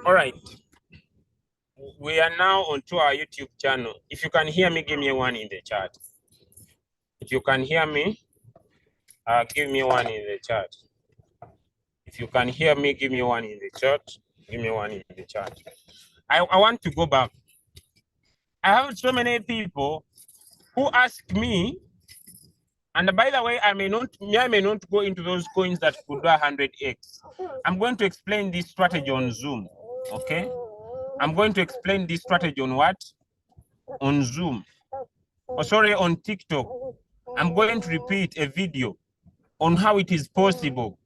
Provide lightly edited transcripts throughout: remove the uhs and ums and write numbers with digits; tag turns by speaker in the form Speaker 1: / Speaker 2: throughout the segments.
Speaker 1: All right. We are now onto our YouTube channel. If you can hear me, give me a 1 in the chat. If you can hear me, give me 1 in the chat. If you can hear me, give me 1 in the chat. Give me 1 in the chat. I want to go back. I have so many people who ask me, and by the way, I may not go into those coins that could do 100x. I'm going to explain this strategy on Zoom. Okay? I'm going to explain this strategy on what? On Zoom. Oh, sorry, on TikTok. I'm going to repeat a video on how it is possible,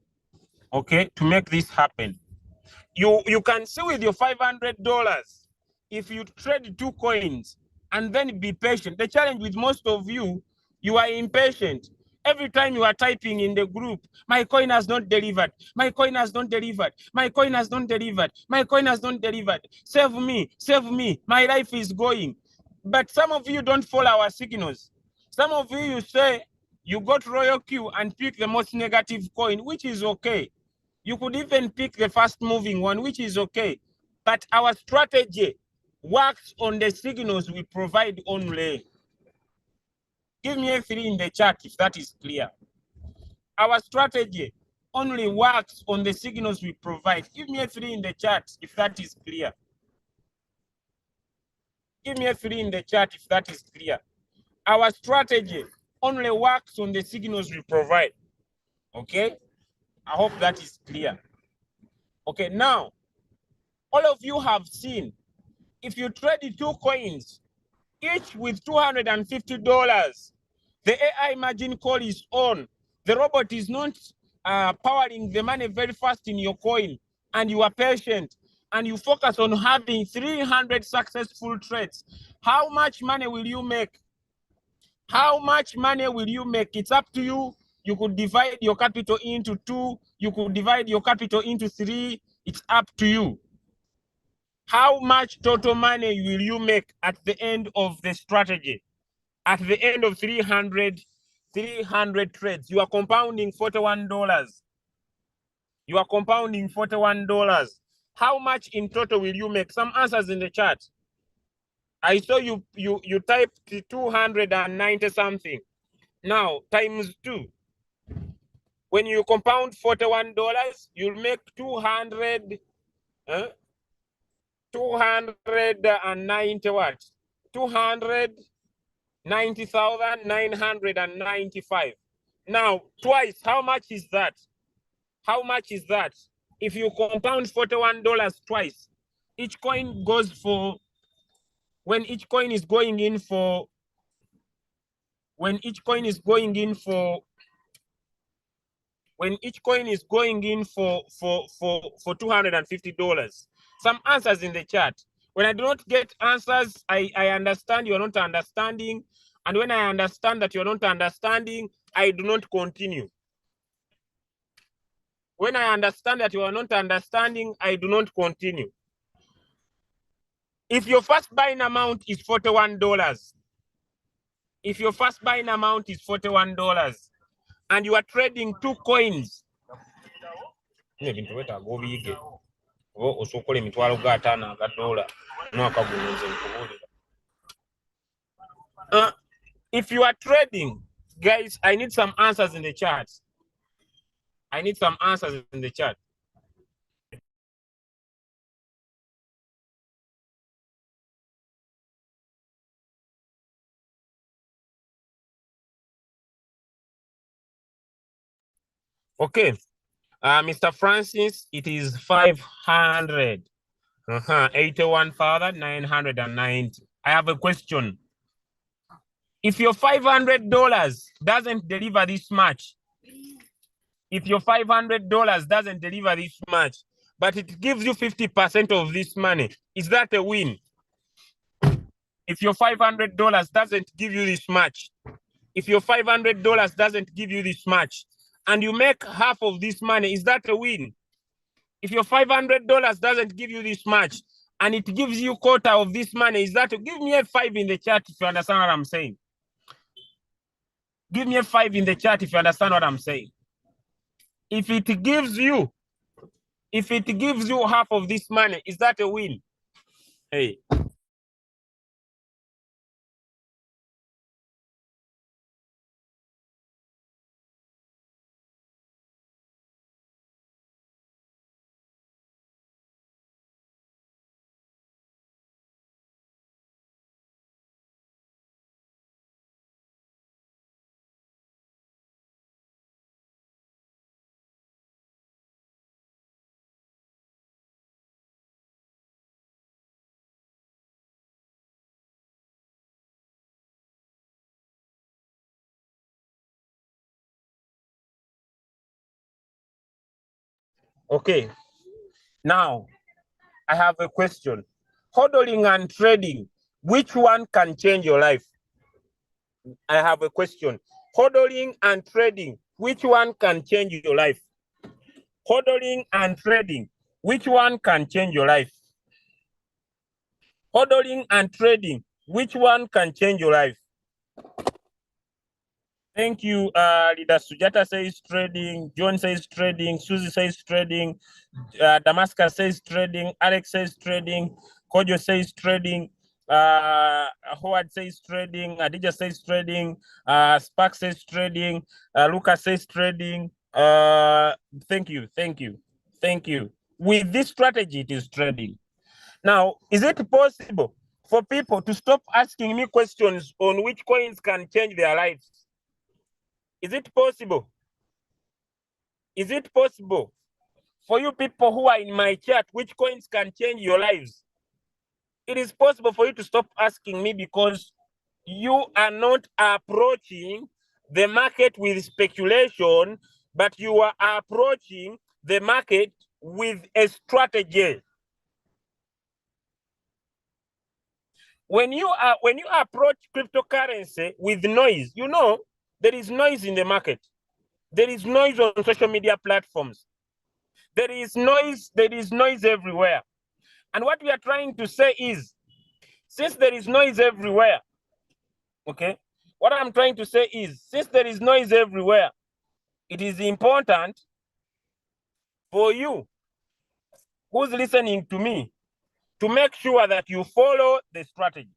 Speaker 1: okay, to make this happen. You can see with your $500, if you trade 2 coins and then be patient. The challenge with most of you, you are impatient. Every time you are typing in the group, my coin has not delivered, my coin has not delivered, my coin has not delivered, my coin has not delivered. Save me, my life is going. But some of you don't follow our signals. Some of you say you got Royal Q and pick the most negative coin, which is okay. You could even pick the fast moving one, which is okay. But our strategy works on the signals we provide only. Give me a 3 in the chat if that is clear. Our strategy only works on the signals we provide. Give me a 3 in the chat if that is clear. Give me a 3 in the chat if that is clear. Our strategy only works on the signals we provide. Okay? I hope that is clear. Okay, now, all of you have seen, if you trade 2 coins, each with $250, the AI margin call is on. The robot is not powering the money very fast in your coin, and you are patient, and you focus on having 300 successful trades. How much money will you make? How much money will you make? It's up to you. You could divide your capital into 2. You could divide your capital into 3. It's up to you. How much total money will you make at the end of the strategy? At the end of 300 trades, you are compounding $41. You are compounding $41. How much in total will you make? Some answers in the chat. I saw you typed 290 something. Now, times 2. When you compound $41, you'll make 290 what? 290,995. Now, twice, how much is that? How much is that? If you compound $41 twice, each coin goes for, when each coin is going in for, when each coin is going in for $250. Some answers in the chat. When I do not get answers, I understand you're not understanding. And when I understand that you're not understanding, I do not continue. When I understand that you are not understanding, I do not continue. If your first buying amount is $41, if your first buying amount is $41, and you are trading 2 coins, if you are trading, guys, I need some answers in the chat. I need some answers in the chat. Okay, Mr. Francis, it is 500. 81,990. I have a question. If your $500 doesn't deliver this much, if your $500 doesn't deliver this much, but it gives you 50% of this money, is that a win? If your $500 doesn't give you this much, if your $500 doesn't give you this much, and you make half of this money, is that a win? If your $500 doesn't give you this much, and it gives you quarter of this money, is that, give me a 5 in the chat if you understand what I'm saying. Give me a 5 in the chat if you understand what I'm saying. If it gives you If it gives you half of this money, is that a win? Hey. Okay. Now, I have a question. Hodling and trading, which one can change your life? I have a question. Hodling and trading, which one can change your life? Hodling and trading, which one can change your life? Hodling and trading, which one can change your life? Thank you. Leader Sujata says trading, John says trading, Susie says trading, Damascus says trading, Alex says trading, Kojo says trading, Howard says trading, Adija says trading, Spark says trading, Lucas says trading. Thank you, thank you, thank you. With this strategy, it is trading. Now, is it possible for people to stop asking me questions on which coins can change their lives? Is it possible? Is it possible for you people who are in my chat, which coins can change your lives? It is possible for you to stop asking me because you are not approaching the market with speculation, but you are approaching the market with a strategy. When you approach cryptocurrency with noise, you know there is noise in the market. There is noise on social media platforms. There is noise everywhere. And what we are trying to say is, since there is noise everywhere, okay, what I'm trying to say is, since there is noise everywhere, it is important for you who's listening to me to make sure that you follow the strategy.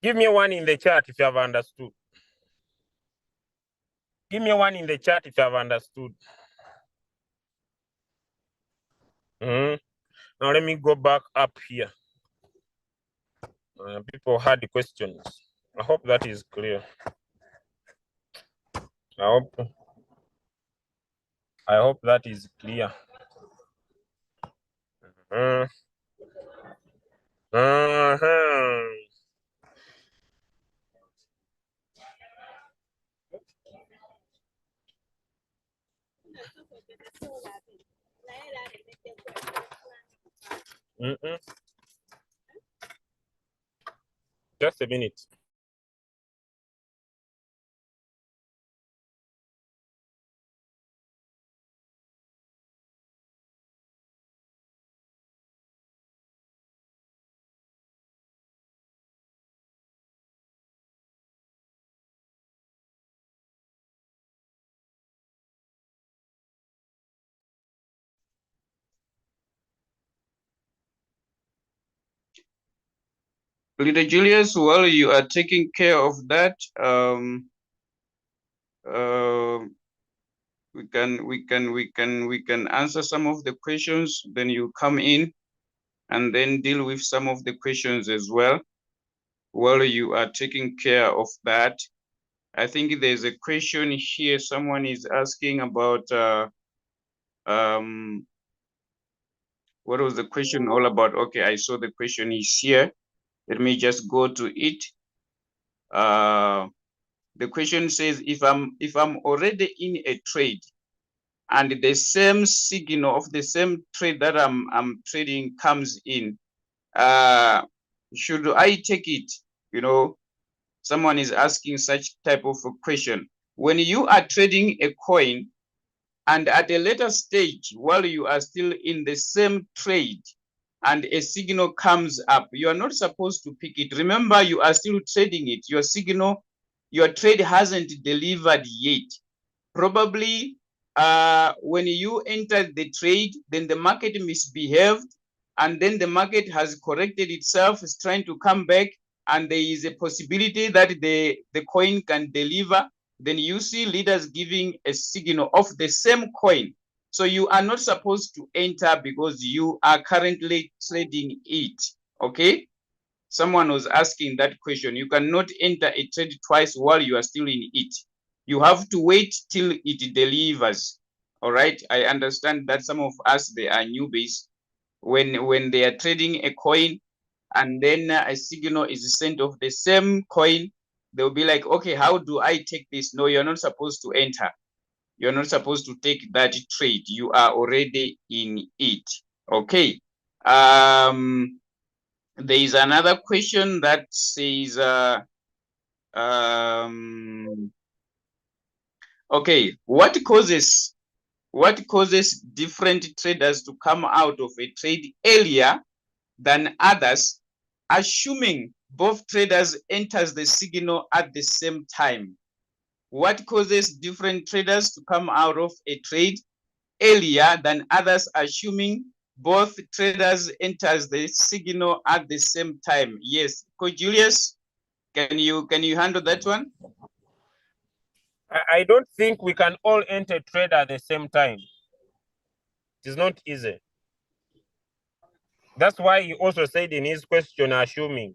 Speaker 1: Give me one in the chat if you have understood. Give me one in the chat if you have understood. Now let me go back up here. People had questions. I hope that is clear. I hope that is clear. Just a minute.
Speaker 2: Leader Julius, while you are taking care of that, we can answer some of the questions. Then you come in and then deal with some of the questions as well. While you are taking care of that, I think there's a question here. Someone is asking about what was the question all about? Okay, I saw the question is here. Let me just go to it. The question says, if I'm already in a trade and the same signal of the same trade that I'm trading comes in, should I take it? You know, someone is asking such type of a question. When you are trading a coin and at a later stage, while you are still in the same trade and a signal comes up, you are not supposed to pick it. Remember, you are still trading it. Your signal, your trade hasn't delivered yet. probably when you enter the trade, then the market misbehaved, and then the market has corrected itself, is trying to come back, and there is a possibility that the coin can deliver. Then you see leaders giving a signal of the same coin. So you are not supposed to enter because you are currently trading it. Okay? Someone was asking that question. You cannot enter a trade twice while you are still in it. You have to wait till it delivers. All right. I understand that some of us, they are newbies. When they are trading a coin and then a signal is sent of the same coin, they'll be like, okay, how do I take this? No, you're not supposed to enter. You're not supposed to take that trade. You are already in it. Okay. There is another question that says, okay, what causes different traders to come out of a trade earlier than others, assuming both traders enters the signal at the same time? What causes different traders to come out of a trade earlier than others, assuming both traders enters the signal at the same time? Yes, Coach Julius, can you handle that one?
Speaker 1: I don't think we can all enter trade at the same time. It is not easy. That's why he also said in his question, assuming.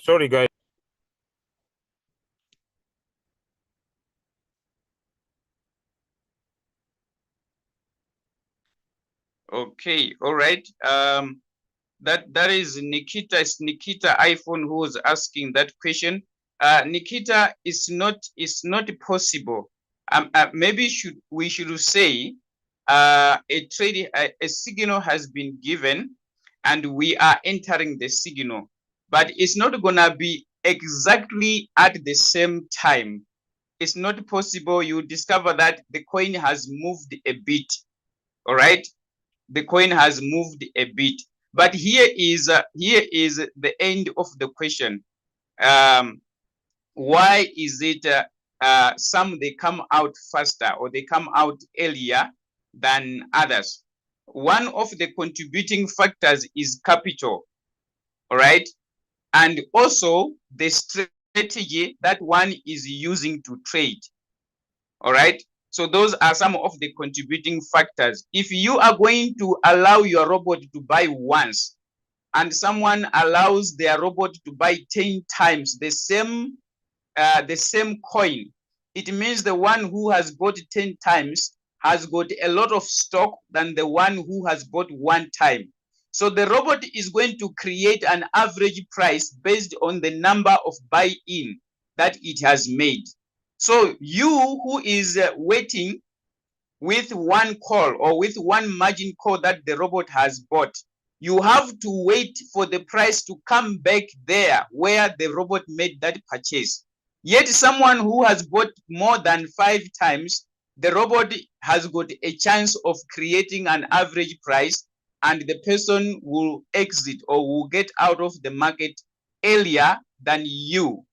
Speaker 1: Sorry, guys.
Speaker 2: Okay, all right. That is Nikita. It's Nikita iPhone who was asking that question. Nikita, it's not possible. Maybe we should say a signal has been given and we are entering the signal, but it's not gonna be exactly at the same time. It's not possible. You discover that the coin has moved a bit. All right, the coin has moved a bit. But here is the end of the question. Why is it some they come out faster or they come out earlier than others? One of the contributing factors is capital, all right? And also the strategy that one is using to trade, all right? So those are some of the contributing factors. If you are going to allow your robot to buy once and someone allows their robot to buy 10 times the same coin, it means the one who has bought 10 times has got a lot of stock than the one who has bought one time. So the robot is going to create an average price based on the number of buy-in that it has made. So you who is waiting with one call or with one margin call that the robot has bought, you have to wait for the price to come back there where the robot made that purchase. Yet someone who has bought more than 5 times, the robot has got a chance of creating an average price, and the person will exit or will get out of the market earlier than you.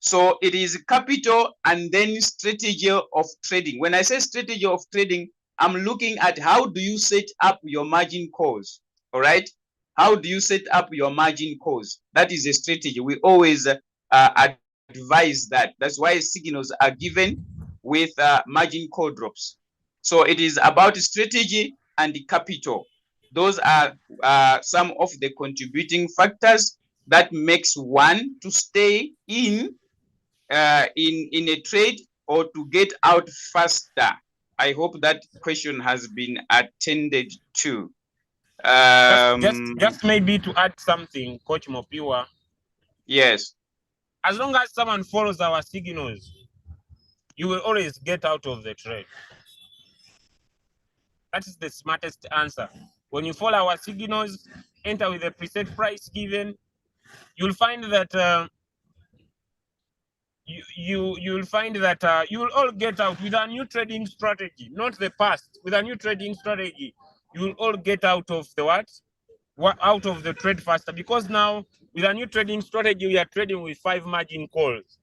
Speaker 2: So it is capital and then strategy of trading. When I say strategy of trading, I'm looking at how do you set up your margin calls, all right? How do you set up your margin calls? That is a strategy. We always advise that. That's why signals are given with margin call drops. So it is about strategy and capital. Those are some of the contributing factors that makes one to stay in a trade or to get out faster. I hope that question has been attended to.
Speaker 1: Just maybe to add something, Coach Mopiwa.
Speaker 2: Yes.
Speaker 1: As long as someone follows our signals, you will always get out of the trade. That is the smartest answer. When you follow our signals, enter with a preset price given, you'll find that you'll find that you will all get out with a new trading strategy, not the past. With a new trading strategy, you will all get out of the what? out of the trade faster, because now with a new trading strategy, we are trading with 5 margin calls.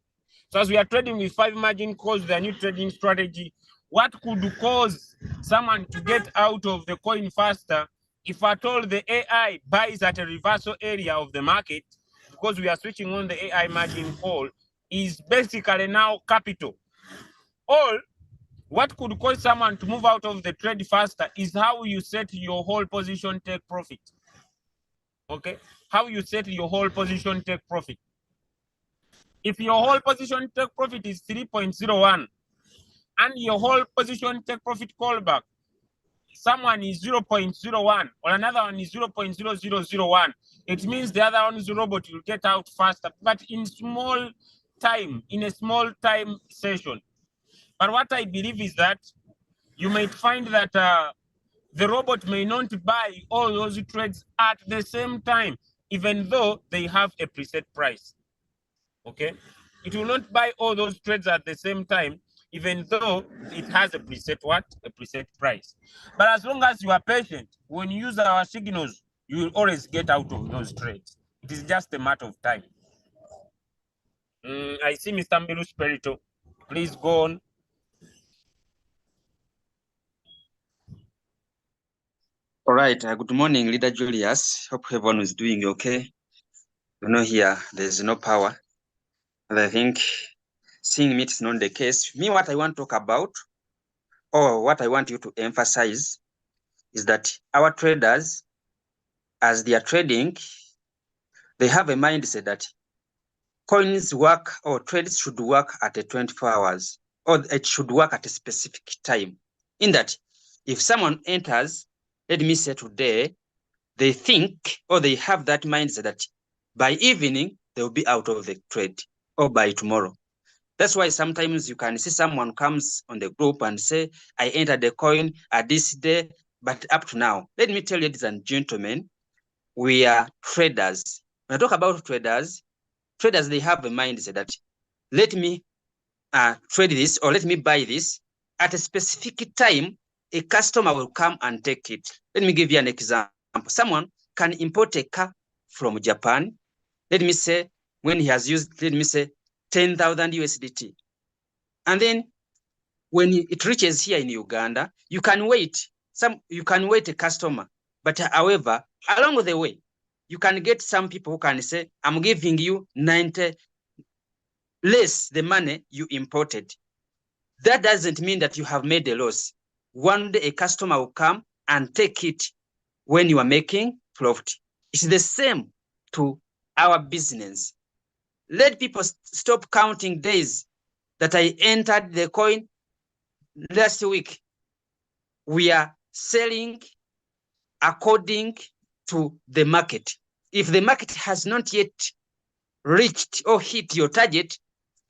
Speaker 1: So as we are trading with 5 margin calls with a new trading strategy, what could cause someone to get out of the coin faster if at all the AI buys at a reversal area of the market, because we are switching on the AI margin call, is basically now capital. Or what could cause someone to move out of the trade faster is how you set your whole position take profit. Okay, how you set your whole position take profit. If your whole position take profit is 3.01 and your whole position take profit callback, someone is 0.01 or another one is 0.0001, it means the other one's robot will get out faster, but in small time, in a small time session. But what I believe is that you might find that the robot may not buy all those trades at the same time, even though they have a preset price. Okay, it will not buy all those trades at the same time, even though it has a preset what? A preset price. But as long as you are patient, when you use our signals, you will always get out of those trades. It is just a matter of time. I see Mr. Mbilu Spirito. Please go on.
Speaker 3: All right. Good morning, Leader Julius. Hope everyone is doing okay. You know, here there's no power, and I think seeing me it's not the case. Me, what I want to talk about, or what I want you to emphasize, is that our traders, as they are trading, they have a mindset that coins work or trades should work at a 24 hours, or it should work at a specific time. In that, if someone enters, let me say today, they think or they have that mindset that by evening they'll be out of the trade or by tomorrow. That's why sometimes you can see someone comes on the group and say, I entered the coin at this day, but up to now. Let me tell you, ladies and gentlemen, we are traders. When I talk about traders, they have a mindset that let me trade this or let me buy this at a specific time. A customer will come and take it. Let me give you an example. Someone can import a car from Japan. Let me say, when he has used, let me say, 10,000 USDT. And then when it reaches here in Uganda, you can wait. You can wait a customer. But however, along the way, you can get some people who can say, I'm giving you 90 less the money you imported. That doesn't mean that you have made a loss. One day a customer will come and take it when you are making profit. It's the same to our business. Let people stop counting days that I entered the coin last week. We are selling according to the market. If the market has not yet reached or hit your target,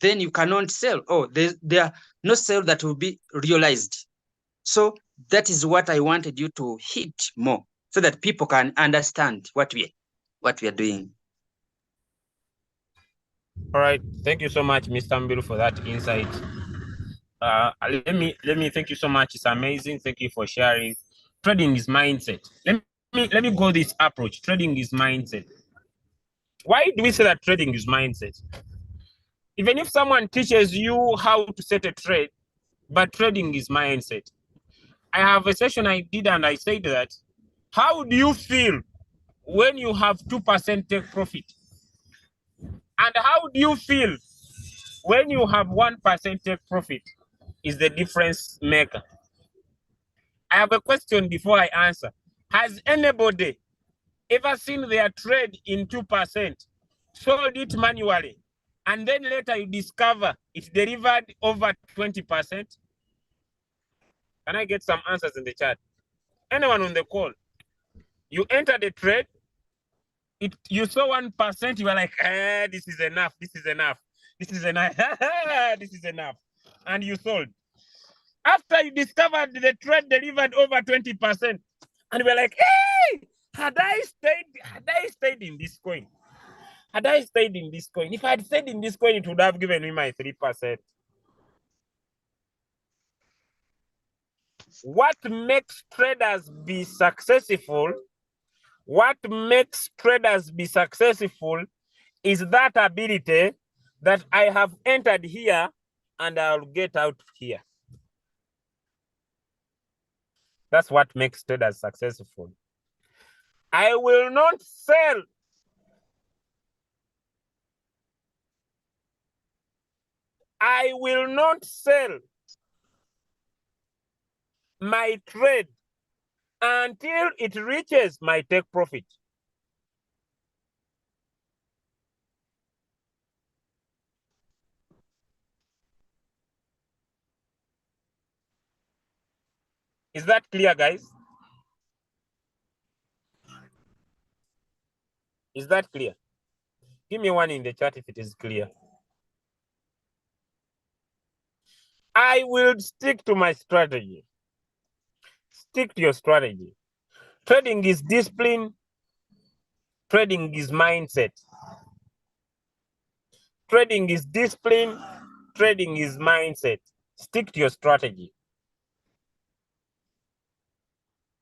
Speaker 3: then you cannot sell. Oh, there are no sale that will be realized. So that is what I wanted you to hit more, so that people can understand what we are doing.
Speaker 1: All right, thank you so much, Mr. Mbilu, for that insight. Let me thank you so much. It's amazing. Thank you for sharing. Trading is mindset. Let me go this approach. Trading is mindset. Why do we say that trading is mindset? Even if someone teaches you how to set a trade, but trading is mindset. I have a session I did and I said that, how do you feel when you have 2% take profit? And how do you feel when you have 1% take profit? Is the difference maker. I have a question before I answer. Has anybody ever seen their trade in 2%, sold it manually, and then later you discover it delivered over 20%? Can I get some answers in the chat? Anyone on the call? You entered the trade, you saw 1%, you were like, this is enough, this is enough, this is enough, this is enough, and you sold. After you discovered the trade delivered over 20%, and you were like, hey, had I stayed in this coin, if I had stayed in this coin, it would have given me my 3%. What makes traders be successful What makes traders be successful is that ability that I have entered here and I'll get out here. That's what makes traders successful. I will not sell. I will not sell my trade until it reaches my take profit. Is that clear, guys? Is that clear? Give me one in the chat if it is clear. I will stick to my strategy. Stick to your strategy. Trading is discipline. Trading is mindset. Trading is discipline. Trading is mindset. Stick to your strategy.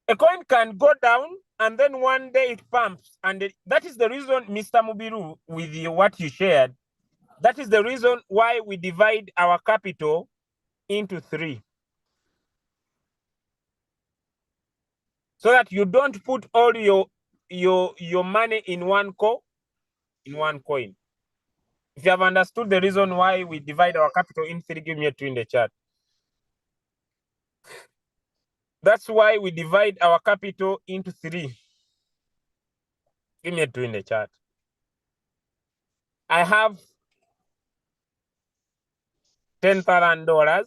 Speaker 1: A coin can go down and then one day it pumps. And that is the reason, Mr. Mubiru, with what you shared, that is the reason why we divide our capital into 3. So that you don't put all your money in one coin. If you have understood the reason why we divide our capital in 3, give me a 2 in the chat. That's why we divide our capital into 3. Give me a 2 in the chat. I have $10,000.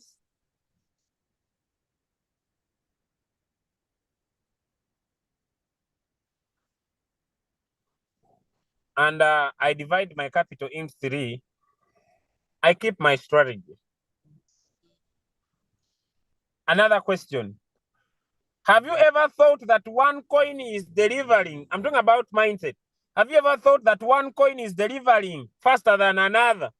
Speaker 1: And I divide my capital into 3. I keep my strategy. Another question. Have you ever thought that one coin is delivering? I'm talking about mindset. Have you ever thought that one coin is delivering faster than another?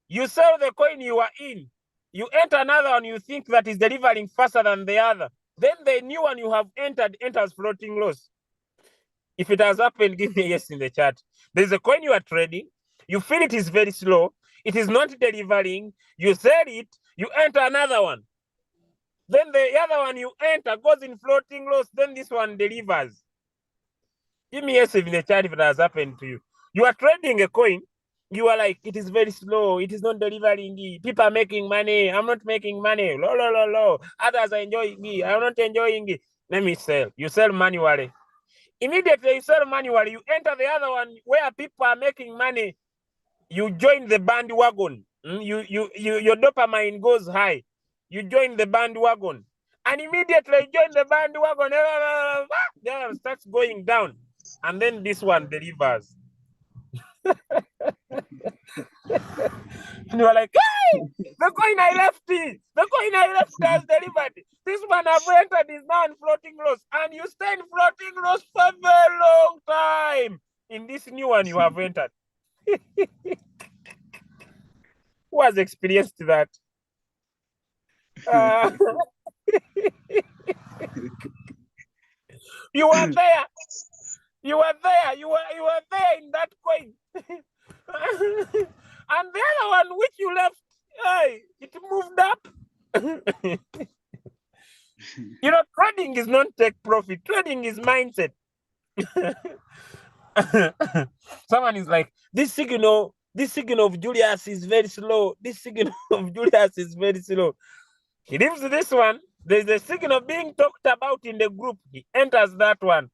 Speaker 1: You sell the coin you are in. You enter another one you think that is delivering faster than the other. Then the new one you have entered enters floating loss. If it has happened, give me a yes in the chat. There's a coin you are trading. You feel it is very slow. It is not delivering. You sell it. You enter another one. Then the other one you enter goes in floating loss. Then this one delivers. Give me a yes in the chat if it has happened to you. You are trading a coin. You are like, it is very slow. It is not delivering. People are making money. I'm not making money. Low. Others are enjoying it. I'm not enjoying it. Let me sell. You sell manually. Immediately you sell manually. You enter the other one where people are making money. You join the bandwagon. Your dopamine goes high. You join the bandwagon. And immediately you join the bandwagon. The other starts going down. And then this one delivers. And you are like, hey, the coin I left has delivered. This one I've entered is now in floating loss. And you stay in floating loss for a very long time. In this new one you have entered. Who has experienced that? You are there. You are there in that coin. And the other one which you left, hey, it moved up. Trading is not take profit. Trading is mindset. Someone is like, this signal of Julius is very slow. This signal of Julius is very slow. He leaves this one. There's a signal being talked about in the group. He enters that one.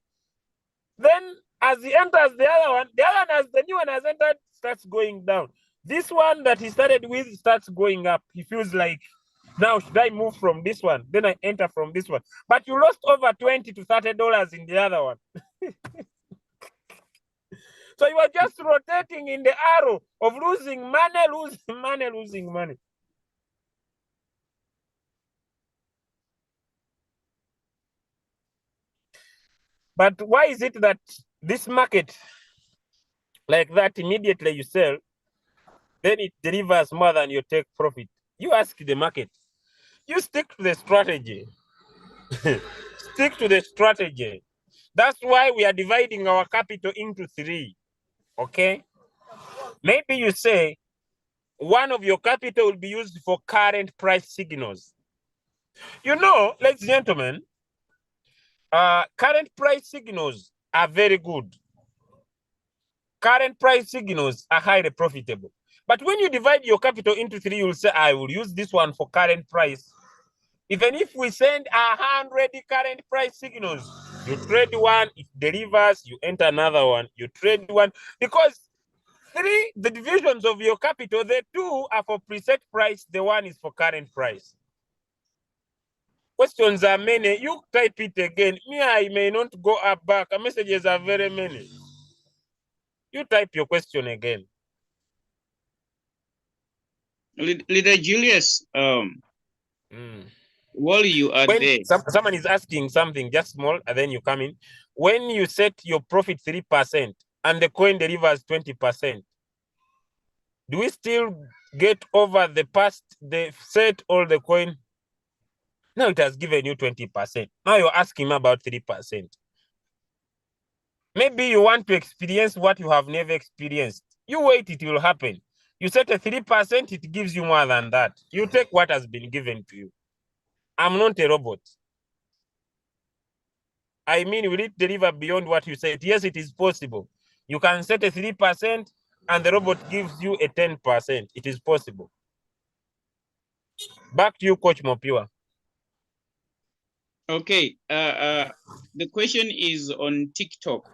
Speaker 1: Then as he enters the other one as the new one has entered, starts going down. This one that he started with starts going up. He feels like, now should I move from this one? Then I enter from this one. But you lost over $20 to $30 in the other one. So you are just rotating in the arrow of losing money. But why is it that this market, like that, immediately you sell, then it delivers more than you take profit? You ask the market. You stick to the strategy. Stick to the strategy. That's why we are dividing our capital into 3. Okay? Maybe you say one of your capital will be used for current price signals. You know, ladies and gentlemen, current price signals are very good. Current price signals are highly profitable. But when you divide your capital into 3, you'll say, I will use this one for current price. Even if we send 100 current price signals, you trade one, it delivers, you enter another one, you trade one. Because 3, the divisions of your capital, the 2 are for preset price, the 1 is for current price. Questions are many. You type it again. Me, I may not go up back. Messages are very many. You type your question again.
Speaker 2: Leader Julius, while you are there.
Speaker 1: Someone is asking something just small, and then you come in. When you set your profit 3% and the coin delivers 20%, do we still get over the past, the set or the coin? Now it has given you 20%. Now you're asking about 3%. Maybe you want to experience what you have never experienced. You wait, it will happen. You set a 3%, it gives you more than that. You take what has been given to you. I'm not a robot. I mean, will it deliver beyond what you said? Yes, it is possible. You can set a 3% and the robot gives you a 10%. It is possible. Back to you, Coach Mopiwa.
Speaker 2: Okay. The question is on TikTok,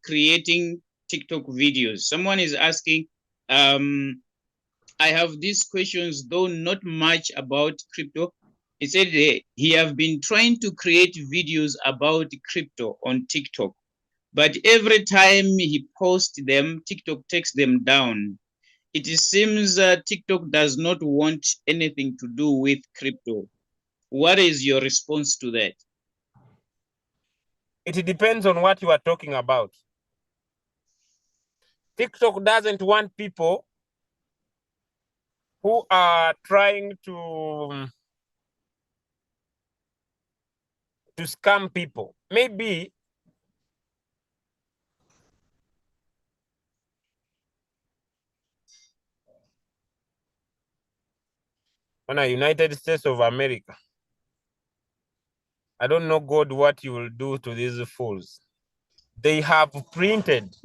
Speaker 2: creating TikTok videos. Someone is asking, I have these questions, though not much about crypto. He said he have been trying to create videos about crypto on TikTok, but every time he posts them, TikTok takes them down. It seems TikTok does not want anything to do with crypto. What is your response to that?
Speaker 1: It depends on what you are talking about. TikTok doesn't want people who are trying to scam people. Maybe on the United States of America, I don't know, God, what you will do to these fools. They have printed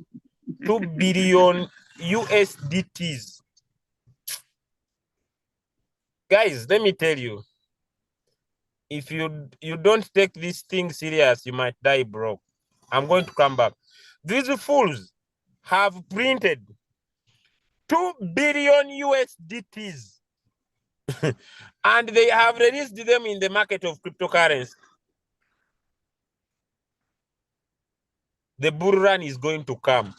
Speaker 1: 2 billion USDTs. Guys, let me tell you, if you don't take this thing serious, you might die broke. I'm going to come back. These fools have printed 2 billion USDTs and they have released them in the market of cryptocurrency. The bull run is going to come.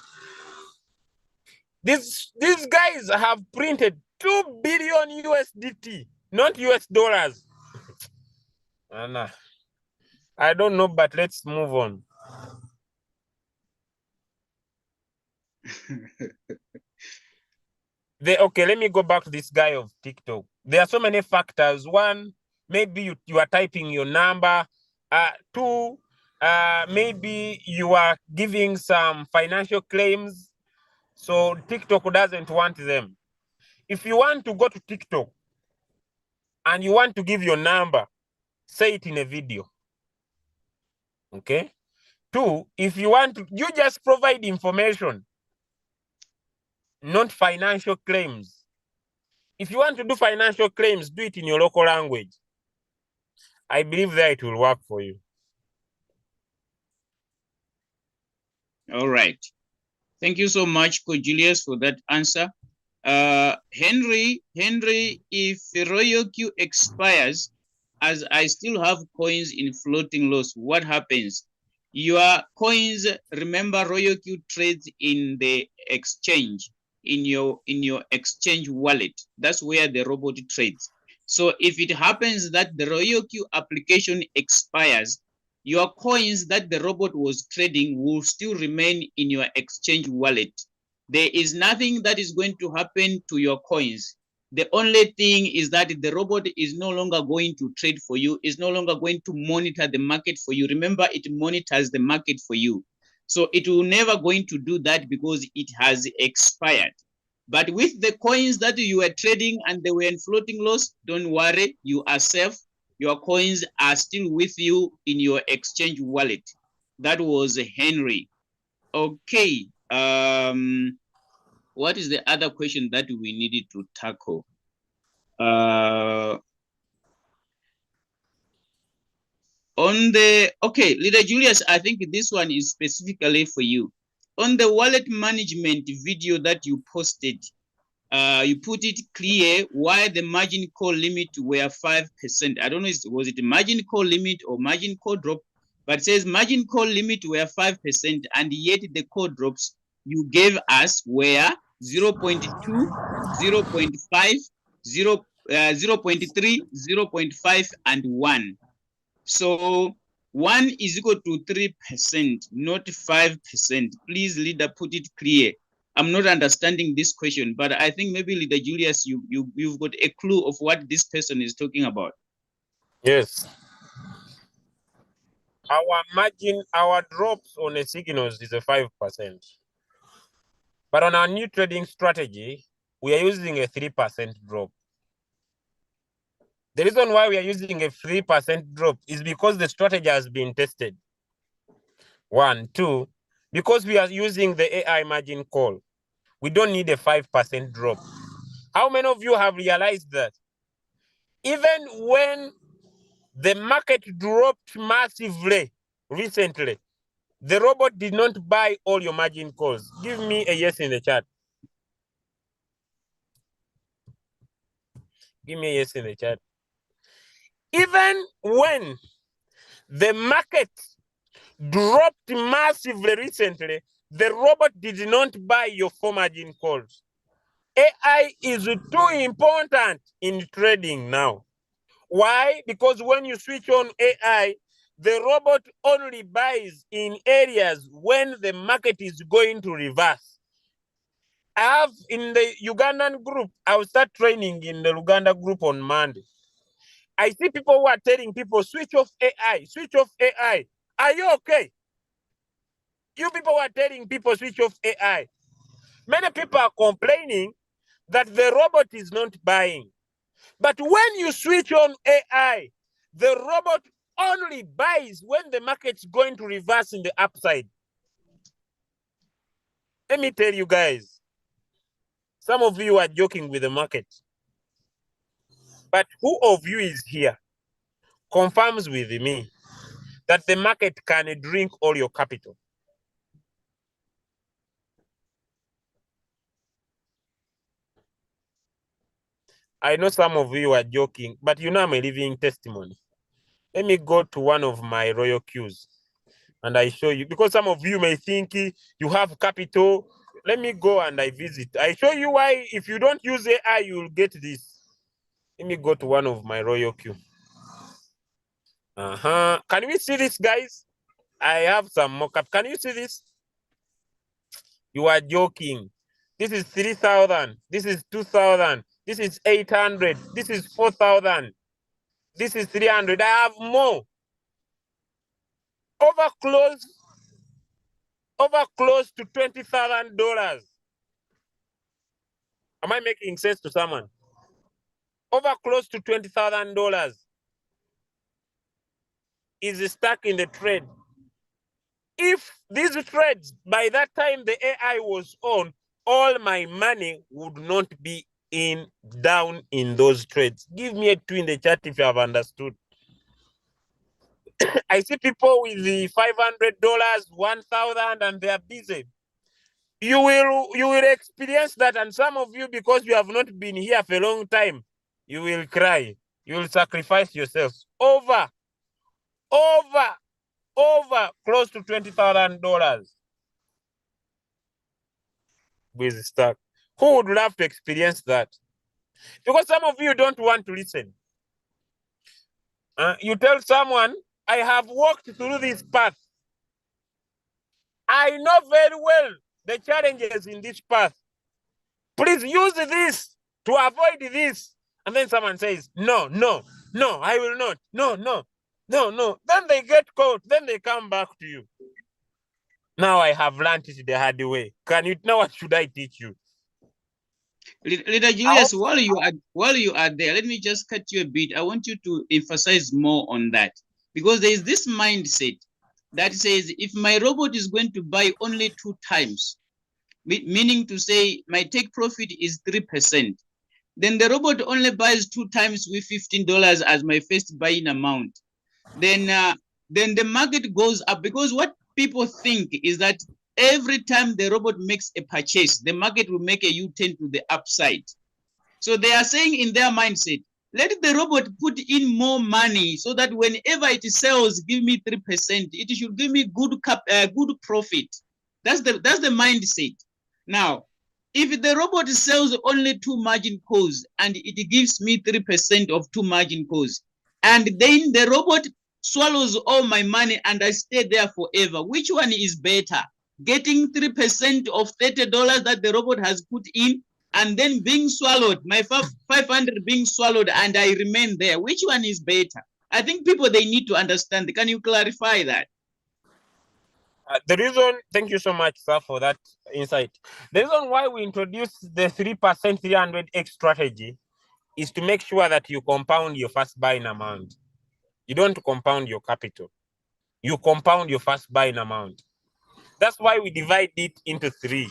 Speaker 1: These guys have printed 2 billion USDT, not US dollars. Anna, I don't know, but let's move on. Okay, let me go back to this guy of TikTok. There are so many factors. 1, maybe you are typing your number. 2, maybe you are giving some financial claims. So TikTok doesn't want them. If you want to go to TikTok and you want to give your number, say it in a video. Okay? 2, if you want to, you just provide information, not financial claims. If you want to do financial claims, do it in your local language. I believe that it will work for you.
Speaker 2: All right. Thank you so much, Coach Julius, for that answer. Henry, if Royal Q expires, as I still have coins in floating loss, what happens? Your coins, remember, Royal Q trades in the exchange, in your exchange wallet. That's where the robot trades. So if it happens that the Royal Q application expires, your coins that the robot was trading will still remain in your exchange wallet. There is nothing that is going to happen to your coins. The only thing is that the robot is no longer going to trade for you, is no longer going to monitor the market for you. Remember, it monitors the market for you. So it will never going to do that because it has expired. But with the coins that you were trading and they were in floating loss, don't worry, you are safe. Your coins are still with you in your exchange wallet. That was Henry. Okay. What is the other question that we needed to tackle? Okay, Leader Julius, I think this one is specifically for you. On the wallet management video that you posted, you put it clear why the margin call limit were 5%. I don't know, was it a margin call limit or margin call drop? But it says margin call limit were 5%, and yet the call drops you gave us were 0.2, 0.5, 0.3, 0.5, and 1. So 1 is equal to 3%, not 5%. Please, leader, put it clear. I'm not understanding this question, but I think maybe Leader Julius, you've got a clue of what this person is talking about.
Speaker 1: Yes. Our margin, our drops on the signals is a 5%. But on our new trading strategy, we are using a 3% drop. The reason why we are using a 3% drop is because the strategy has been tested. 1, 2, because we are using the AI margin call, we don't need a 5% drop. How many of you have realized that even when the market dropped massively recently, the robot did not buy all your margin calls? Give me a yes in the chat. Give me a yes in the chat. Even when the market dropped massively recently, the robot did not buy your 4 margin calls. AI is too important in trading now. Why? Because when you switch on AI, the robot only buys in areas when the market is going to reverse. I have in the Ugandan group, I will start training in the Uganda group on Monday. I see people who are telling people, switch off AI, switch off AI. Are you okay? You people who are telling people, switch off AI. Many people are complaining that the robot is not buying. But when you switch on AI, the robot only buys when the market's going to reverse in the upside. Let me tell you guys, some of you are joking with the market. But who of you is here confirms with me that the market can drink all your capital? I know some of you are joking, but you know I'm a living testimony. Let me go to one of my royal queues and I show you, because some of you may think you have capital. Let me go and I visit. I show you why if you don't use AI, you'll get this. Let me go to one of my royal queue. Can we see this, guys? I have some mock-up. Can you see this? You are joking. This is 3,000. This is 2,000. This is 800. This is 4,000. This is 300. I have more. Over close to $20,000. Am I making sense to someone? Over close to $20,000 is stuck in the trade. If these trades, by that time the AI was on, all my money would not be down in those trades. Give me a 2 in the chat if you have understood. I see people with the $500, 1,000, and they are busy. You will experience that, and some of you, because you have not been here for a long time, you will cry. You will sacrifice yourselves over close to $20,000 with stock. Who would love to experience that? Because some of you don't want to listen. You tell someone, I have walked through this path. I know very well the challenges in this path. Please use this to avoid this. And then someone says, no, no, no, I will not. No, no, no, no. Then they get caught. Then they come back to you. Now I have learned it the hard way. Can you know what should I teach you?
Speaker 2: Leader Julius, while you are there, let me just cut you a bit. I want you to emphasize more on that, because there is this mindset that says if my robot is going to buy only 2 times, meaning to say my take profit is 3%, then the robot only buys 2 times with $15 as my first buying amount. Then the market goes up, because what people think is that every time the robot makes a purchase, the market will make a U-turn to the upside. So they are saying in their mindset, let the robot put in more money so that whenever it sells, give me 3%. It should give me good profit. That's the mindset. Now, if the robot sells only 2 margin calls and it gives me 3% of 2 margin calls, and then the robot swallows all my money and I stay there forever, which one is better? Getting 3% of $30 that the robot has put in, and then being swallowed, my 500 being swallowed, and I remain there. Which one is better? I think people, they need to understand. Can you clarify that?
Speaker 1: The reason, thank you so much, sir, for that insight. The reason why we introduced the 3% 300x strategy is to make sure that you compound your first buying amount. You don't compound your capital. You compound your first buying amount. That's why we divide it into 3,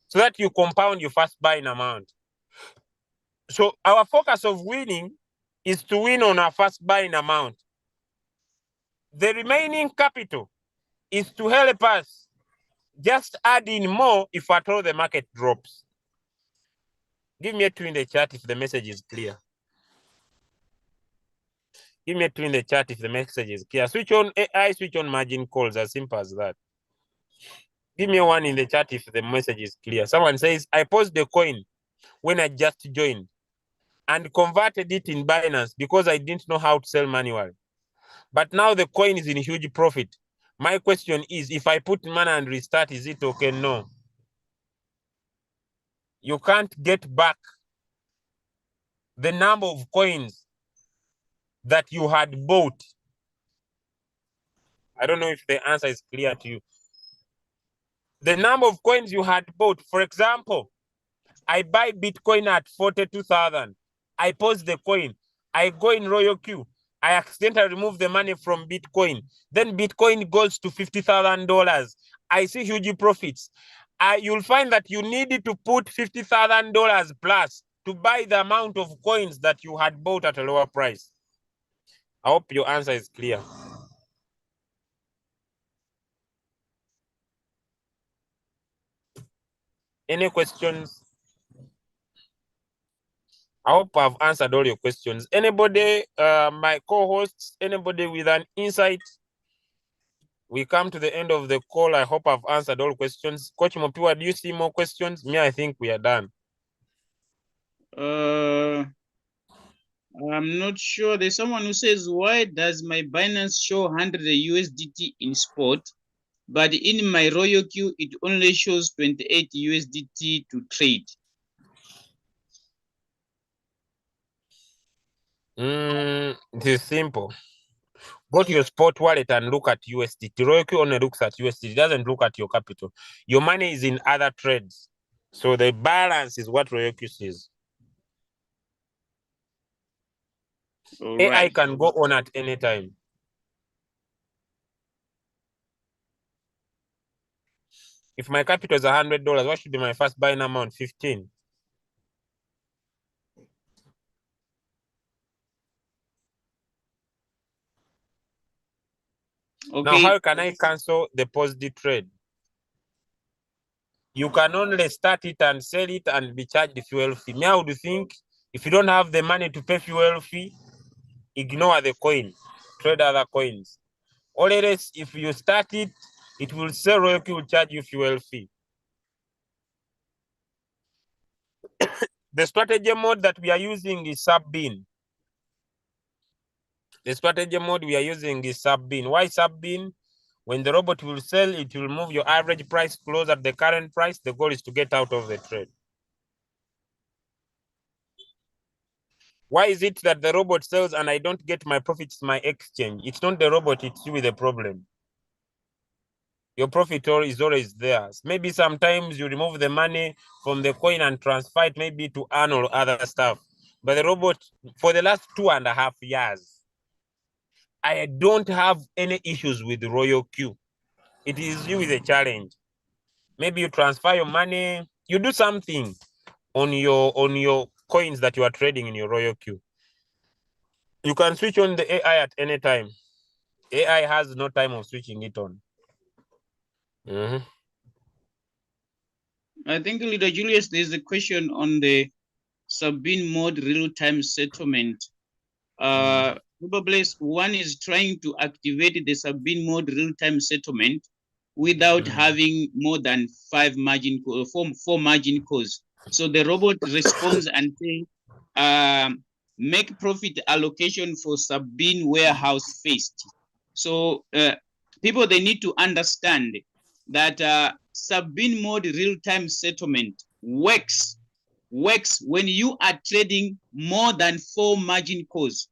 Speaker 1: so that you compound your first buying amount. So our focus of winning is to win on our first buying amount. The remaining capital is to help us just add in more if at all the market drops. Give me a 2 in the chat if the message is clear. Give me a 2 in the chat if the message is clear. Switch on AI, switch on margin calls, as simple as that. Give me a 1 in the chat if the message is clear. Someone says, I paused the coin when I just joined and converted it in Binance because I didn't know how to sell manually. But now the coin is in huge profit. My question is, if I put money and restart, is it okay? No. You can't get back the number of coins that you had bought. I don't know if the answer is clear to you. The number of coins you had bought, for example, I buy Bitcoin at 42,000. I pause the coin. I go in Royal Queue. I accidentally remove the money from Bitcoin. Then Bitcoin goes to $50,000. I see huge profits. You'll find that you needed to put $50,000 plus to buy the amount of coins that you had bought at a lower price. I hope your answer is clear. Any questions? I hope I've answered all your questions. Anybody, my co-hosts, anybody with an insight? We come to the end of the call. I hope I've answered all questions. Coach Mopiwa, do you see more questions? Me, I think we are done.
Speaker 2: I'm not sure. There's someone who says, why does my Binance show 100 USDT in spot, but in my Royal Queue, it only shows 28 USDT to trade?
Speaker 1: It is simple. Go to your spot wallet and look at USDT. Royal Queue only looks at USDT. It doesn't look at your capital. Your money is in other trades. So the balance is what Royal Queue sees.
Speaker 2: All
Speaker 1: AI
Speaker 2: right.
Speaker 1: can go on at any time. If my capital is $100, what should be my first buying amount? 15.
Speaker 2: Okay.
Speaker 1: Now, how can I cancel the positive trade? You can only start it and sell it and be charged fuel fee. Me, I would think if you don't have the money to pay fuel fee, ignore the coin, trade other coins. Or else, if you start it, it will say Royal Queue will charge you fuel fee. The strategy mode that we are using is sub-bin. The strategy mode we are using is sub-bin. Why sub-bin? When the robot will sell, it will move your average price close at the current price. The goal is to get out of the trade. Why is it that the robot sells and I don't get my profits, my exchange? It's not the robot, it's you with the problem. Your profit is always there. Maybe sometimes you remove the money from the coin and transfer it maybe to earn or other stuff. But the robot, for the last 2.5 years, I don't have any issues with Royal Q. It is you with a challenge. Maybe you transfer your money, you do something on your coins that you are trading in your Royal Q. You can switch on the AI at any time. AI has no time of switching it on.
Speaker 2: I think, Leader Julius, there's a question on the sub-bin mode real-time settlement. Probably one is trying to activate the sub-bin mode real-time settlement without having more than four margin calls. So the robot responds and says, make profit allocation for sub-bin warehouse first. So people, they need to understand that sub-bin mode real-time settlement works when you are trading more than 4 margin calls.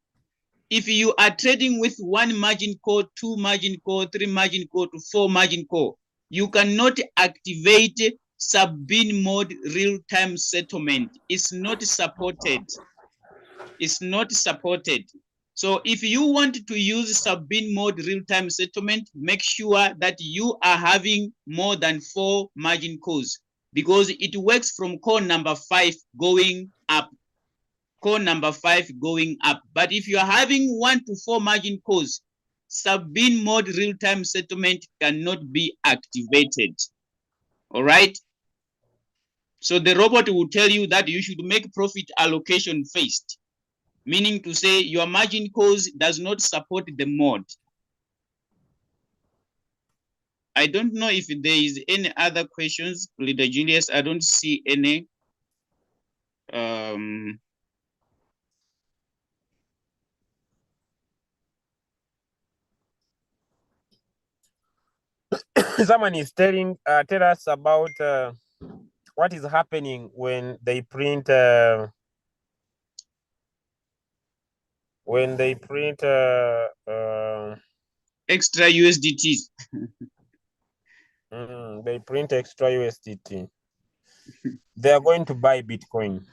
Speaker 2: If you are trading with 1 margin call, 2 margin call, 3 margin call to 4 margin call, you cannot activate sub-bin mode real-time settlement. It's not supported. It's not supported. So if you want to use sub-bin mode real-time settlement, make sure that you are having more than 4 margin calls, because it works from call number 5 going up. Call number 5 going up. But if you are having 1 to 4 margin calls, sub-bin mode real-time settlement cannot be activated. All right. So the robot will tell you that you should make profit allocation first, meaning to say your margin calls does not support the mode. I don't know if there is any other questions, Leader Julius. I don't see any.
Speaker 1: Someone is tell us about what is happening when they print
Speaker 2: extra USDTs.
Speaker 1: They print extra USDT. They are going to buy Bitcoin.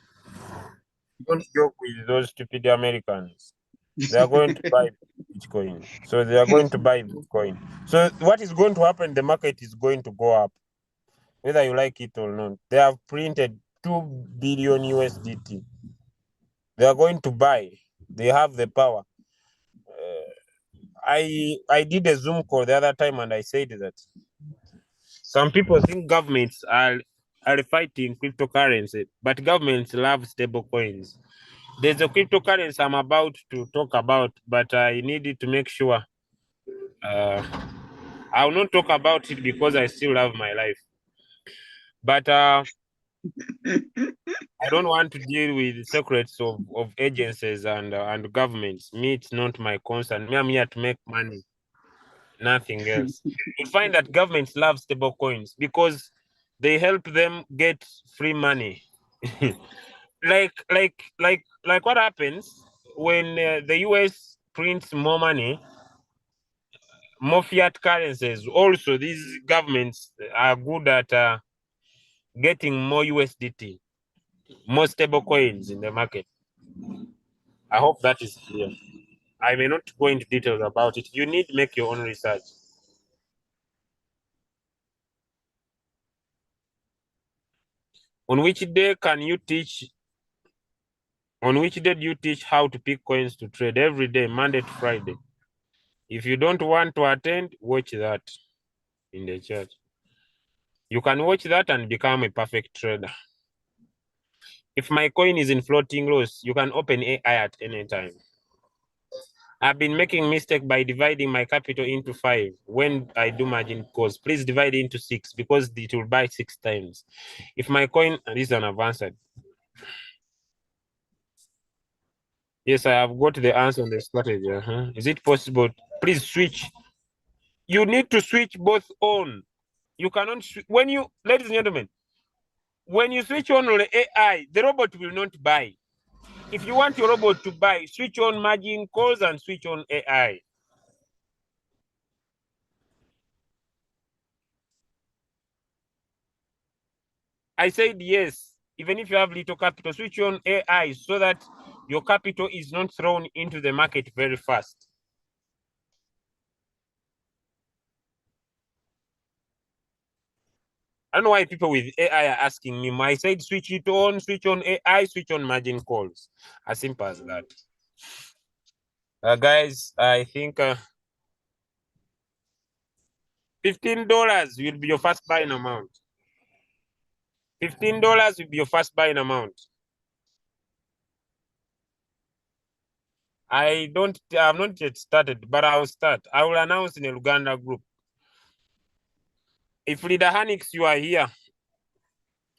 Speaker 1: Don't joke with those stupid Americans. They are going to buy Bitcoin. So they are going to buy Bitcoin. So what is going to happen? The market is going to go up, whether you like it or not. They have printed 2 billion USDT. They are going to buy. They have the power. I did a Zoom call the other time and I said that some people think governments are fighting cryptocurrency, but governments love stable coins. There's a cryptocurrency I'm about to talk about, but I needed to make sure I will not talk about it because I still love my life. But I don't want to deal with secrets of agencies and governments. Me, it's not my concern. Me, I'm here to make money, nothing else. You find that governments love stable coins because they help them get free money. like what happens when the US prints more money, more fiat currencies. Also, these governments are good at getting more USDT, more stable coins in the market. I hope that is clear. I may not go into details about it. You need to make your own research. On which day can you teach? On which day do you teach how to pick coins to trade? Every day, Monday to Friday. If you don't want to attend, watch that in the chat. You can watch that and become a perfect trader. If my coin is in floating loss, you can open AI at any time. I've been making mistake by dividing my capital into 5 when I do margin calls. Please divide it into 6 because it will buy 6 times. If my coin is an advanced. Yes, I have got the answer on the strategy. Is it possible? Please switch. You need to switch both on. You cannot when you, ladies and gentlemen, when you switch on the AI, the robot will not buy. If you want your robot to buy, switch on margin calls and switch on AI. I said yes. Even if you have little capital, switch on AI so that your capital is not thrown into the market very fast. I don't know why people with AI are asking me. I said switch it on, switch on AI, switch on margin calls. As simple as that. Guys, I think $15 will be your first buying amount. $15 will be your first buying amount. I've not yet started, but I'll start. I will announce in a Luganda group. If Leader Hanix, you are here,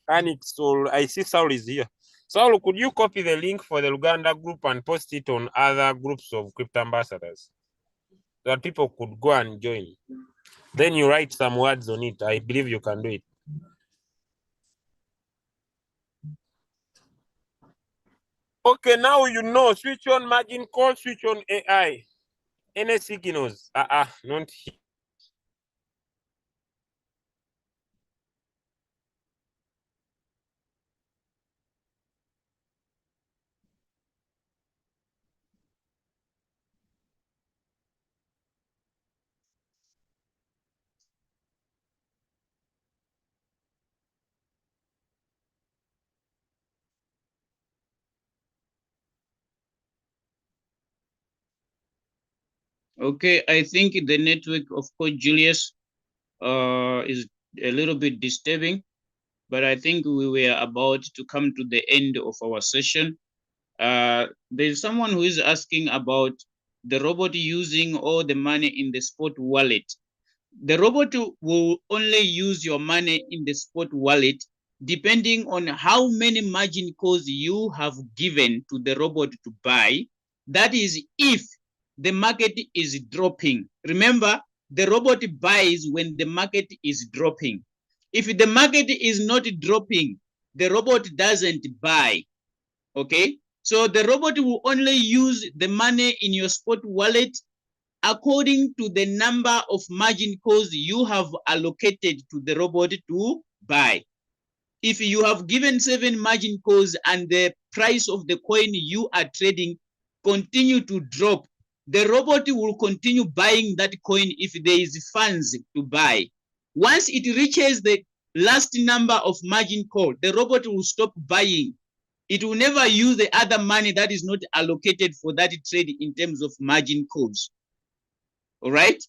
Speaker 1: Hanix, or I see Saul is here. Saul, could you copy the link for the Luganda group and post it on other groups of crypto ambassadors so that people could go and join? Then you write some words on it. I believe you can do it. Okay, now you know. Switch on margin call, switch on AI. Any signals? Not here.
Speaker 2: Okay, I think the network of Coach Julius is a little bit disturbing, but I think we were about to come to the end of our session. There's someone who is asking about the robot using all the money in the spot wallet. The robot will only use your money in the spot wallet depending on how many margin calls you have given to the robot to buy. That is if the market is dropping. Remember, the robot buys when the market is dropping. If the market is not dropping, the robot doesn't buy. Okay? So the robot will only use the money in your spot wallet according to the number of margin calls you have allocated to the robot to buy. If you have given 7 margin calls and the price of the coin you are trading continue to drop, the robot will continue buying that coin if there is funds to buy. Once it reaches the last number of margin call, the robot will stop buying. It will never use the other money that is not allocated for that trade in terms of margin calls. All right,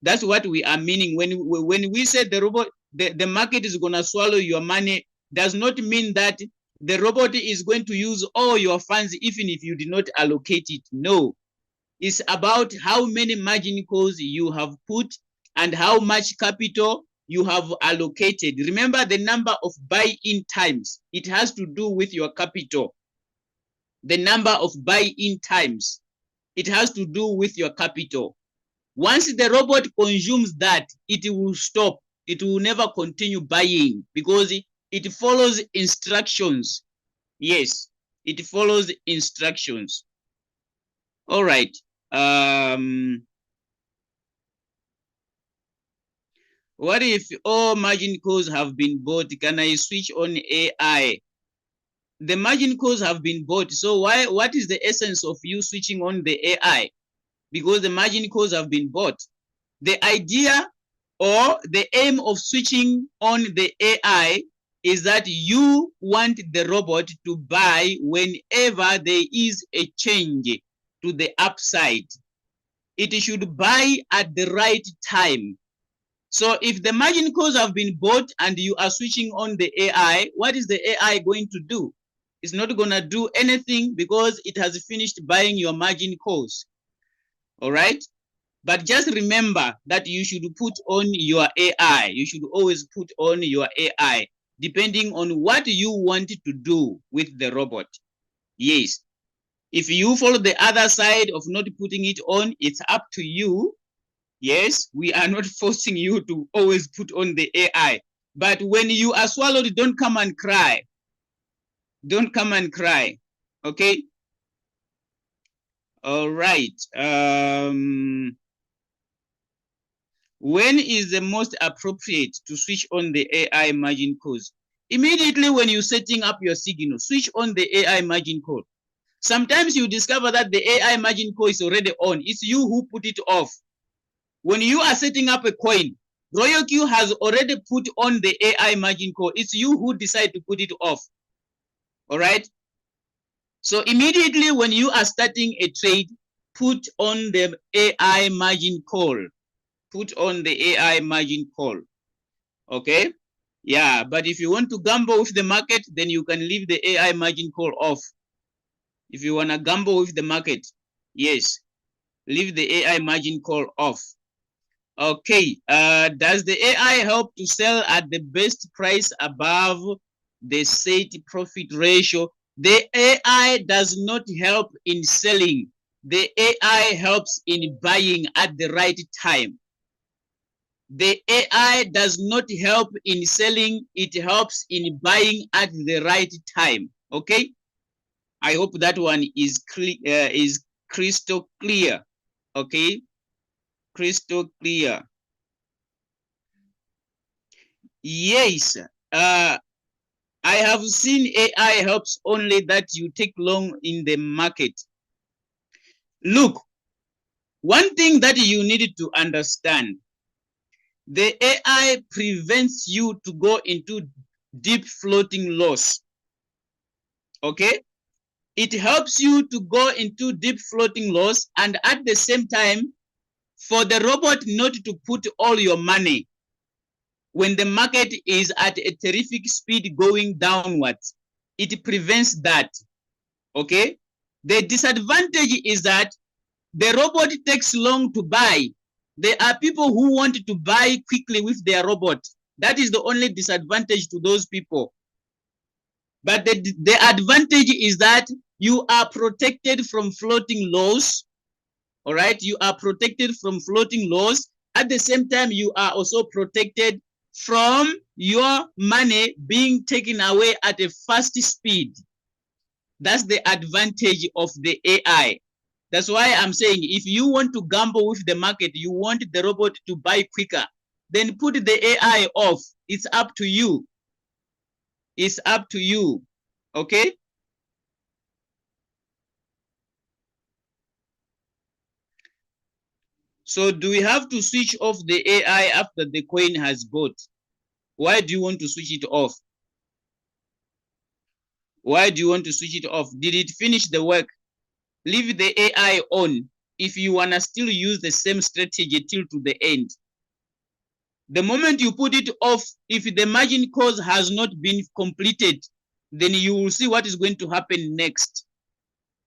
Speaker 2: that's what we are meaning when we say the robot, the market is going to swallow your money, does not mean that the robot is going to use all your funds even if you did not allocate it. No, it's about how many margin calls you have put and how much capital you have allocated. Remember the number of buy-in times, it has to do with your capital. The number of buy-in times, it has to do with your capital. Once the robot consumes that, it will stop. It will never continue buying because it follows instructions. Yes, it follows instructions. All right. What if all margin calls have been bought? Can I switch on AI? The margin calls have been bought. So what is the essence of you switching on the AI? Because the margin calls have been bought. The idea or the aim of switching on the AI is that you want the robot to buy whenever there is a change to the upside. It should buy at the right time. So if the margin calls have been bought and you are switching on the AI, what is the AI going to do? It's not going to do anything because it has finished buying your margin calls. All right? But just remember that you should put on your AI. You should always put on your AI, depending on what you want to do with the robot. Yes. If you follow the other side of not putting it on, it's up to you. Yes, we are not forcing you to always put on the AI. But when you are swallowed, don't come and cry. Don't come and cry. Okay? All right. When is the most appropriate to switch on the AI margin calls? Immediately when you're setting up your signal, switch on the AI margin call. Sometimes you discover that the AI margin call is already on. It's you who put it off. When you are setting up a coin, RoyalQ has already put on the AI margin call. It's you who decide to put it off. All right. So immediately when you are starting a trade, put on the AI margin call. Put on the AI margin call. Okay. Yeah. But if you want to gamble with the market, then you can leave the AI margin call off. If you want to gamble with the market, yes, leave the AI margin call off. Okay, does the AI help to sell at the best price above the set profit ratio? The AI does not help in selling. The AI helps in buying at the right time. The AI does not help in selling. It helps in buying at the right time. Okay, I hope that one is crystal clear. Okay, crystal clear. Yes, I have seen AI helps only that you take long in the market. Look, one thing that you need to understand, the AI prevents you to go into deep floating loss. Okay? It helps you to go into deep floating loss, and at the same time, for the robot not to put all your money when the market is at a terrific speed going downwards. It prevents that. Okay. The disadvantage is that the robot takes long to buy. There are people who want to buy quickly with their robot. That is the only disadvantage to those people. But the advantage is that you are protected from floating loss. All right. You are protected from floating loss. At the same time, you are also protected from your money being taken away at a fast speed. That's the advantage of the AI. That's why I'm saying if you want to gamble with the market, you want the robot to buy quicker, then put the AI off. It's up to you. It's up to you. Okay? So do we have to switch off the AI after the coin has bought? Why do you want to switch it off? Why do you want to switch it off? Did it finish the work? Leave the AI on if you want to still use the same strategy till to the end. The moment you put it off, if the margin calls has not been completed, then you will see what is going to happen next.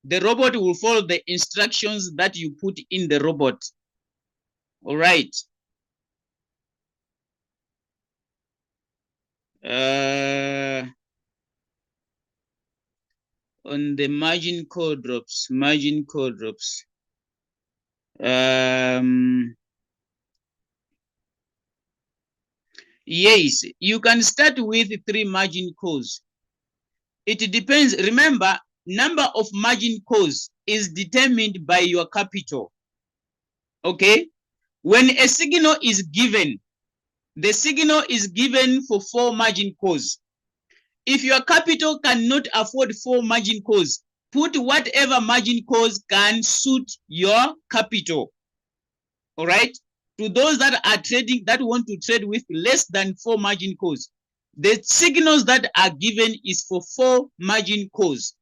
Speaker 2: The robot will follow the instructions that you put in the robot. All right. On the margin call drops. Yes, you can start with 3 margin calls. It depends. Remember, number of margin calls is determined by your capital. Okay? When a signal is given, the signal is given for 4 margin calls. If your capital cannot afford 4 margin calls, put whatever margin calls can suit your capital. All right? To those that are trading, that want to trade with less than 4 margin calls, the signals that are given is for 4 margin calls.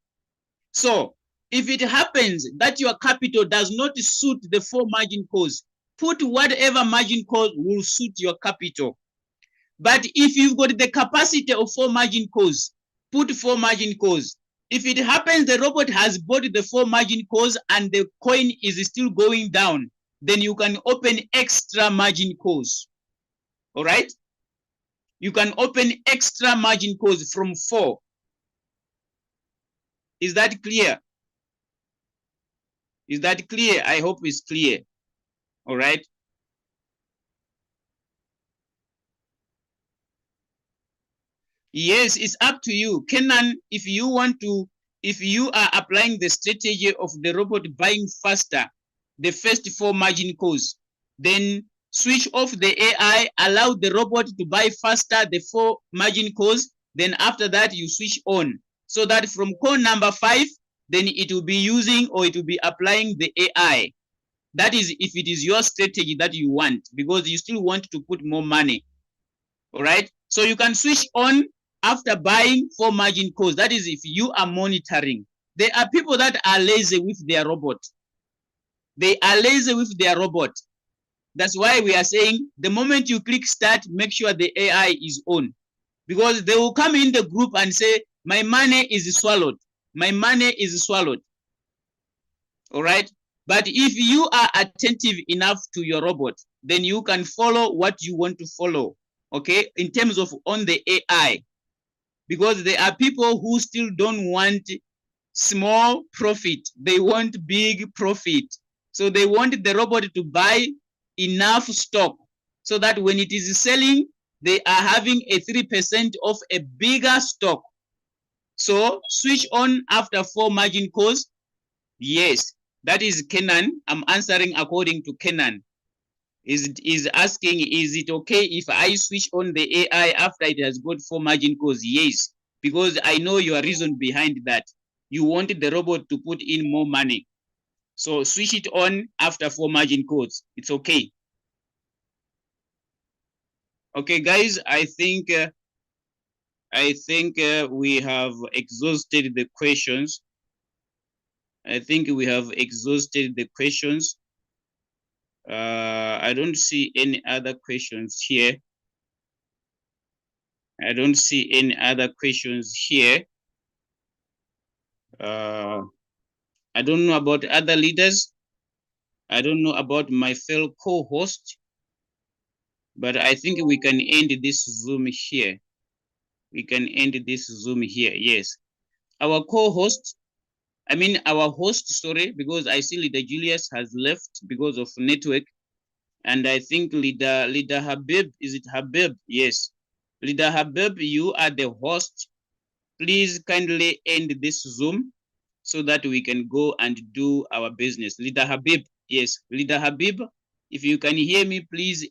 Speaker 2: So if it happens that your capital does not suit the 4 margin calls, put whatever margin call will suit your capital. But if you've got the capacity of 4 margin calls, put 4 margin calls. If it happens the robot has bought the 4 margin calls and the coin is still going down, then you can open extra margin calls. All right? You can open extra margin calls from 4. Is that clear? Is that clear? I hope it's clear. All right? Yes, it's up to you. Kenan, if you want to if you are applying the strategy of the robot buying faster, the first 4 margin calls, then switch off the AI, allow the robot to buy faster the 4 margin calls. Then after that, you switch on, so that from call number 5, then it will be using or it will be applying the AI. That is if it is your strategy that you want, because you still want to put more money. All right. So you can switch on after buying 4 margin calls. That is if you are monitoring. There are people that are lazy with their robot. They are lazy with their robot. That's why we are saying the moment you click start, make sure the AI is on, because they will come in the group and say, my money is swallowed. My money is swallowed. All right. But if you are attentive enough to your robot, then you can follow what you want to follow. Okay. In terms of on the AI, because there are people who still don't want small profit. They want big profit. So they want the robot to buy enough stock so that when it is selling, they are having a 3% of a bigger stock. So switch on after 4 margin calls. Yes, that is Kenan. I'm answering according to Kenan. Is asking, is it okay if I switch on the AI after it has got 4 margin calls? Yes, because I know your reason behind that. You wanted the robot to put in more money. So switch it on after 4 margin calls. It's okay. Okay, guys, I think we have exhausted the questions. I think we have exhausted the questions. I don't see any other questions here. I don't see any other questions here. I don't know about other leaders. I don't know about my fellow co-host, but I think we can end this Zoom here. We can end this Zoom here. Yes. Our co-host, I mean our host, sorry, because I see Leader Julius has left because of network. And I think Leader Habib, is it Habib? Yes. Leader Habib, you are the host. Please kindly end this Zoom so that we can go and do our business. Leader Habib, yes. Leader Habib, if you can hear me, please